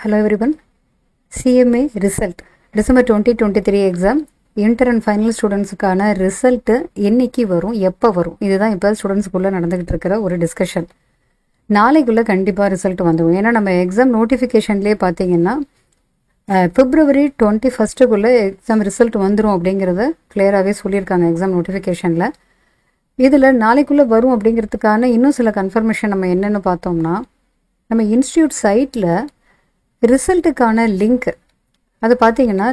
Hello everyone. CMA result December 2023 exam inter and final ஸ்டூடெண்ட்ஸுக்கான result என்னைக்கு வரும் எப்போ வரும் இதுதான் இப்போ ஸ்டூடெண்ட்ஸுக்குள்ளே நடந்துகிட்டு இருக்கிற ஒரு டிஸ்கஷன். நாளைக்குள்ளே கண்டிப்பாக ரிசல்ட் வந்துடும். ஏன்னா நம்ம எக்ஸாம் நோட்டிஃபிகேஷன்லேயே பார்த்தீங்கன்னா February 21க்குள்ளே எக்ஸாம் ரிசல்ட் வந்துடும் அப்படிங்கிறத கிளியராகவே சொல்லியிருக்காங்க எக்ஸாம் நோட்டிஃபிகேஷனில். இதில் நாளைக்குள்ளே வரும் அப்படிங்கிறதுக்கான இன்னும் சில கன்ஃபர்மேஷன் நம்ம என்னென்னு பார்த்தோம்னா, நம்ம இன்ஸ்டியூட் சைட்டில் ரிசல்ட்டுக்கான லிங்க் அது பார்த்தீங்கன்னா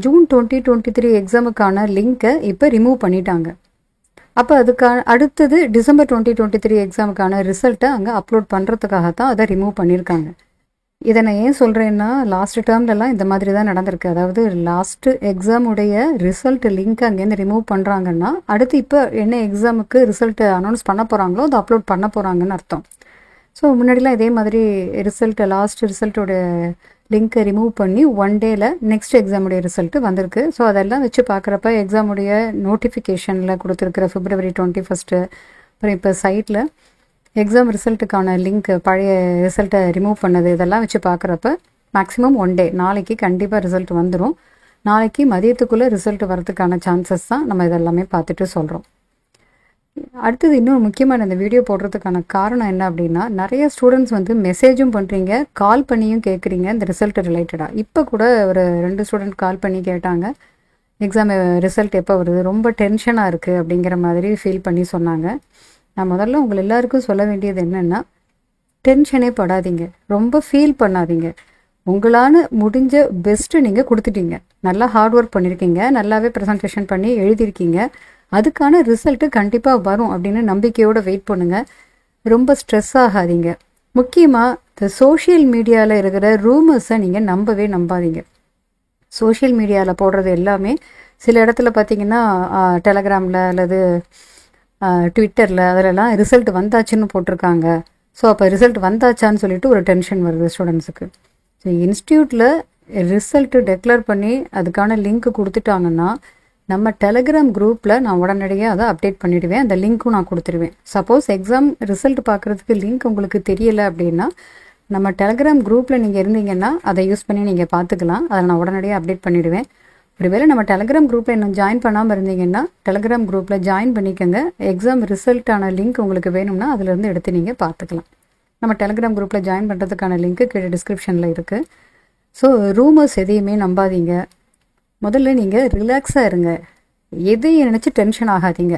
ஜூன் 2023 எக்ஸாமுக்கான லிங்க்கை இப்போ ரிமூவ் பண்ணிட்டாங்க. அப்போ அதுக்கான அடுத்தது டிசம்பர் 2023 எக்ஸாமுக்கான ரிசல்ட்டை அங்கே அப்லோட் பண்ணுறதுக்காக தான் அதை ரிமூவ் பண்ணியிருக்காங்க. இதை நான் ஏன் சொல்கிறேன்னா, லாஸ்ட் டேர்ம்லலாம் இந்த மாதிரி தான் நடந்திருக்கு. அதாவது லாஸ்ட்டு எக்ஸாமுடைய ரிசல்ட் லிங்க் அங்கேருந்து ரிமூவ் பண்ணுறாங்கன்னா அடுத்து இப்போ என்ன எக்ஸாமுக்கு ரிசல்ட் அனௌன்ஸ் பண்ண போகிறாங்களோ அதை அப்லோட் பண்ண போகிறாங்கன்னு அர்த்தம். ஸோ முன்னாடிலாம் இதே மாதிரி லாஸ்ட் ரிசல்ட்டோட லிங்க்கை ரிமூவ் பண்ணி ஒன் டேயில் நெக்ஸ்ட் எக்ஸாமுடைய ரிசல்ட்டு வந்திருக்கு. ஸோ அதெல்லாம் வச்சு பார்க்குறப்ப எக்ஸாமுடைய நோட்டிஃபிகேஷனில் கொடுத்துருக்கிற February 21 அப்புறம் இப்போ சைட்டில் எக்ஸாம் ரிசல்ட்டுக்கான லிங்க் பழைய ரிசல்ட்டை ரிமூவ் பண்ணது இதெல்லாம் வச்சு பார்க்குறப்ப மேக்ஸிமம் ஒன் டே நாளைக்கு கண்டிப்பாக ரிசல்ட் வந்துடும். நாளைக்கு மதியத்துக்குள்ளே ரிசல்ட் வரதுக்கான சான்சஸ் தான் நம்ம இதெல்லாமே பார்த்துட்டு சொல்கிறோம். அடுத்தது இன்னொரு முக்கியமான இந்த வீடியோ போடுறதுக்கான காரணம் என்ன அப்படின்னா, நிறைய ஸ்டூடெண்ட்ஸ் வந்து மெசேஜும் பண்ணுறீங்க, கால் பண்ணியும் கேட்குறீங்க இந்த ரிசல்ட் ரிலேட்டடாக. இப்போ கூட ஒரு 2 ஸ்டூடெண்ட் கால் பண்ணி கேட்டாங்க, எக்ஸாம் ரிசல்ட் எப்போ வருது, ரொம்ப டென்ஷனாக இருக்குது அப்படிங்கிற மாதிரி ஃபீல் பண்ணி சொன்னாங்க. நான் முதல்ல உங்களை எல்லாருக்கும் சொல்ல வேண்டியது என்னென்னா, டென்ஷனே படாதீங்க, ரொம்ப ஃபீல் பண்ணாதீங்க. உங்களால் முடிஞ்ச பெஸ்ட்டு நீங்கள் கொடுத்துட்டீங்க, நல்லா ஹார்ட் ஒர்க் பண்ணியிருக்கீங்க, நல்லாவே ப்ரெசன்டேஷன் பண்ணி எழுதியிருக்கீங்க. அதுக்கான ரிசல்ட்டு கண்டிப்பாக வரும் அப்படின்னு நம்பிக்கையோடு வெயிட் பண்ணுங்கள். ரொம்ப ஸ்ட்ரெஸ் ஆகாதீங்க. முக்கியமாக இந்த சோஷியல் மீடியாவில் இருக்கிற ரூமர்ஸை நீங்கள் நம்பாதீங்க. சோஷியல் மீடியாவில் போடுறது எல்லாமே சில இடத்துல பார்த்தீங்கன்னா டெலகிராமில் அல்லது ட்விட்டரில் அதிலெல்லாம் ரிசல்ட் வந்தாச்சுன்னு போட்டிருக்காங்க. ஸோ அப்போ ரிசல்ட் வந்தாச்சான்னு சொல்லிட்டு ஒரு டென்ஷன் வருது ஸ்டூடெண்ட்ஸுக்கு. ஸோ இன்ஸ்டியூட்டில் ரிசல்ட்டு டெக்ளேர் பண்ணி அதுக்கான லிங்க் கொடுத்துட்டாங்கன்னா நம்ம டெலகிராம் குரூப்பில் நான் உடனடியாக அதை அப்டேட் பண்ணிவிடுவேன், அந்த லிங்க்கும் நான் கொடுத்துருவேன். சப்போஸ் எக்ஸாம் ரிசல்ட் பார்க்குறதுக்கு லிங்க் உங்களுக்கு தெரியலை அப்படின்னா நம்ம டெலகிராம் குரூப்பில் நீங்கள் இருந்தீங்கன்னா அதை யூஸ் பண்ணி நீங்கள் பார்த்துக்கலாம். அதை நான் உடனடியாக அப்டேட் பண்ணிவிடுவேன். ஒருவேளை நம்ம டெலகிராம் குரூப்பில் இன்னும் ஜாயின் பண்ணாமல் இருந்தீங்கன்னா டெலகிராம் குரூப்பில் ஜாயின் பண்ணிக்கோங்க. எக்ஸாம் ரிசல்ட்டான லிங்க் உங்களுக்கு வேணும்னா அதிலேருந்து எடுத்து நீங்கள் பார்த்துக்கலாம். நம்ம டெலகிராம் குரூப்பில் ஜாயின் பண்ணுறதுக்கான லிங்க்கு கீழே டிஸ்கிரிப்ஷனில் இருக்குது. ஸோ ரூமர்ஸ் எதையுமே நம்பாதீங்க. முதல்ல நீங்கள் ரிலாக்ஸாக இருங்க, எதையும் நினச்சி டென்ஷன் ஆகாதீங்க.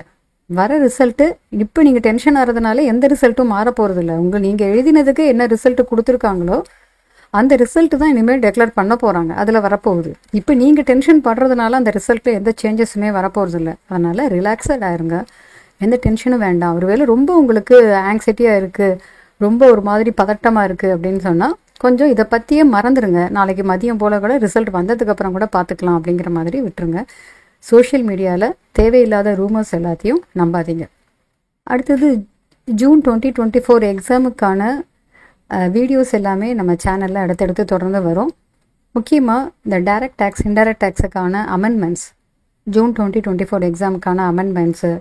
வர ரிசல்ட்டு இப்போ நீங்கள் டென்ஷன் ஆகிறதுனால எந்த ரிசல்ட்டும் மாற போகிறதில்ல. நீங்கள் எழுதினதுக்கு என்ன ரிசல்ட்டு கொடுத்துருக்காங்களோ அந்த ரிசல்ட்டு தான் இனிமேல் டெக்ளேர் பண்ண போகிறாங்க, அதில் வரப்போகுது. இப்போ நீங்கள் டென்ஷன் படுறதுனால அந்த ரிசல்ட்டில் எந்த சேஞ்சஸுமே வரப்போகிறதில்ல. அதனால் ரிலாக்ஸாக இருங்க, எந்த டென்ஷனும் வேண்டாம். ஒருவேளை ரொம்ப உங்களுக்கு ஆங்ஸைட்டியாக இருக்குது, ரொம்ப ஒரு மாதிரி பதட்டமாக இருக்குது அப்படின்னு சொன்னால் கொஞ்சம் இதை பற்றியே மறந்துடுங்க. நாளைக்கு மதியம் போல் கூட ரிசல்ட் வந்ததுக்கப்புறம் கூட பார்த்துக்கலாம் அப்படிங்கிற மாதிரி விட்டுருங்க. சோஷியல் மீடியாவில் தேவையில்லாத ரூமர்ஸ் எல்லாத்தையும் நம்பாதீங்க. அடுத்தது ஜூன் 2024 எக்ஸாமுக்கான வீடியோஸ் எல்லாமே நம்ம சேனலில் அடுத்தடுத்து தொடர்ந்து வரும். முக்கியமாக இந்த டைரக்ட் டேக்ஸ் இன்டைரக்ட் டேக்ஸுக்கான அமெண்ட்மெண்ட்ஸ், ஜூன் 2024 எக்ஸாமுக்கான அமெண்ட்மெண்ட்ஸு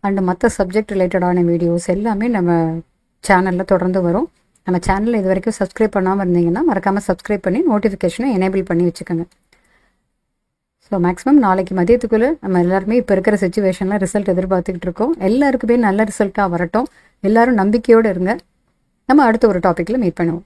அண்டு மற்ற சப்ஜெக்ட் ரிலேட்டடான வீடியோஸ் எல்லாமே நம்ம சேனலில் தொடர்ந்து வரும். நம்ம சேனலில் இது வரைக்கும் சப்ஸ்கிரைப் பண்ணாமல் இருந்தீங்கன்னா மறக்காமல் சப்ஸ்கிரைப் பண்ணி நோட்டிஃபிகேஷனை எனேபிள் பண்ணி வச்சுக்கோங்க. ஸோ மேக்ஸிமம் நாளைக்கு மதியத்துக்குள்ளே நம்ம எல்லாருமே இப்போ இருக்கிற சிச்சுவேஷனில் ரிசல்ட் எதிர்பார்த்துக்கிட்டு இருக்கோம். எல்லாருக்குமே நல்ல ரிசல்ட்டாக வரட்டும். எல்லோரும் நம்பிக்கையோடு இருங்க. நம்ம அடுத்த ஒரு டாப்பிக்கில் மீட் பண்ணுவோம்.